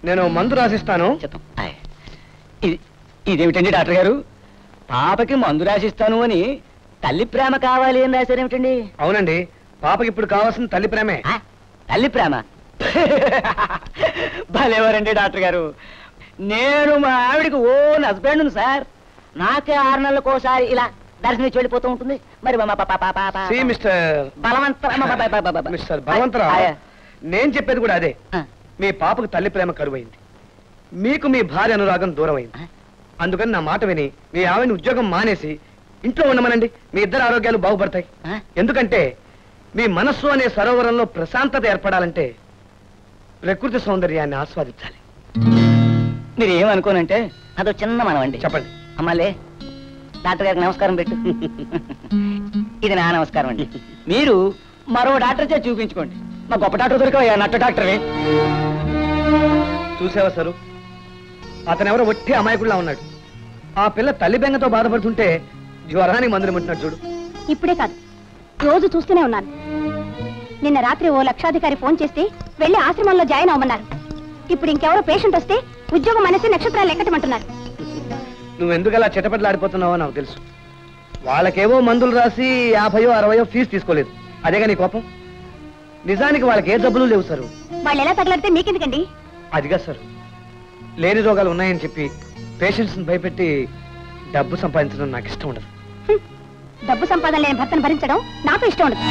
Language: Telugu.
నేను మందు రాసిస్తాను. ఇదేమిటండి డాక్టర్ గారు, పాపకి మందు రాసిస్తాను అని తల్లి ప్రేమ కావాలి అని రాశారేమిటండి? అవునండి, పాపకి ఇప్పుడు కావాల్సిన తల్లి ప్రేమే. తల్లి ప్రేమ? భలేవారండి డాక్టర్ గారు. నేను మా ఆవిడికి ఓన్ హస్బెండ్ సార్. నాకే 6 నెలలకోసారి ఇలా దర్శనం ఇచ్చి వెళ్ళిపోతూ ఉంటుంది. మరి మిస్టర్ బలవంతరావు, నేను చెప్పేది కూడా అదే. మీ పాపకు తల్లి ప్రేమ కరువైంది, మీకు మీ భార్య అనురాగం దూరం అయింది. అందుకని నా మాట విని మీ ఆవిడని ఉద్యోగం మానేసి ఇంట్లో ఉండమనండి. మీ ఇద్దరు ఆరోగ్యాలు బాగుపడతాయి. ఎందుకంటే మీ మనస్సు అనే సరోవరంలో ప్రశాంతత ఏర్పడాలంటే ప్రకృతి సౌందర్యాన్ని ఆస్వాదించాలి. మీరు ఏమనుకోనంటే అదో చిన్న మనవండి. చెప్పండి. అమ్మాలే, డాక్టర్ గారికి నమస్కారం పెట్టు. ఇది నా నమస్కారం అండి. మీరు మరో డాక్టర్ చేసి చూపించుకోండి. మా గొప్ప డాక్టర్ దొరికా నట్ట డాక్టరే. చూసావా సరు, అతనెవరో ఒట్టి అమాయకుడిలా ఉన్నాడు. ఆ పిల్ల తల్లి బెంగతో బాధపడుతుంటే జ్వరానికి మందులు ముట్టినట్టు చూడు. ఇప్పుడే కాదు, రోజు చూస్తూనే ఉన్నాను. నిన్న రాత్రి ఓ లక్షాధికారి ఫోన్ చేస్తే వెళ్లి ఆశ్రమంలో జాయిన్ అవ్వమన్నారు. ఇప్పుడు ఇంకెవరో పేషెంట్ వస్తే ఉద్యోగం అనేసి నక్షత్రాలు ఎక్కటమంటున్నారు. నువ్వెందుకు అలా చిటపట్లాడిపోతున్నావో నాకు తెలుసు. వాళ్ళకేవో మందులు రాసి 50 60 ఫీజు తీసుకోలేదు, అదేగా నీ కోపం. నిజానికి వాళ్ళకి ఏ జబ్బులు లేవు సార్. వాళ్ళు ఎలా తగలడితే మీకెందుకండి? అదిగా సార్, లేని రోగాలు ఉన్నాయని చెప్పి పేషెంట్స్ భయపెట్టి డబ్బు సంపాదించడం నాకు ఇష్టం ఉండదు. డబ్బు సంపాదన లేని భర్తను భరించడం నాకు ఇష్టం ఉండదు.